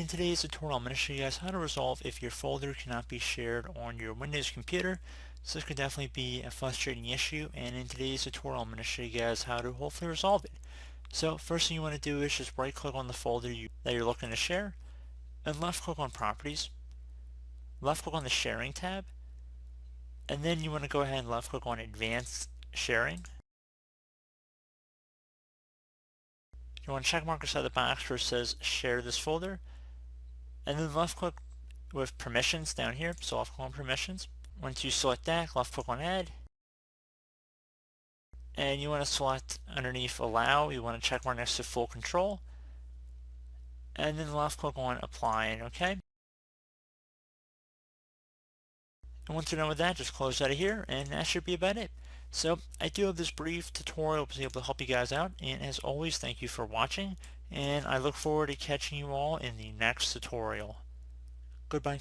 In today's tutorial, I'm going to show you guys how to resolve if your folder cannot be shared on your Windows computer. So this could definitely be a frustrating issue, and in today's tutorial, I'm going to show you guys how to hopefully resolve it. So first thing you want to do is just right click on the folder that you're looking to share, and left click on Properties, left click on the Sharing tab, and then you want to go ahead and left click on Advanced Sharing. You want to check mark beside the box where it says Share this folder, and then left click with permissions down here, so left click on permissions. Once you select that, left click on add, and you want to select underneath allow, you want to check mark next to full control, and then left click on apply, and okay. And once you're done with that, just close out of here, and that should be about it. So I do have this brief tutorial to be able to help you guys out, and as always, thank you for watching, and I look forward to catching you all in the next tutorial. Goodbye.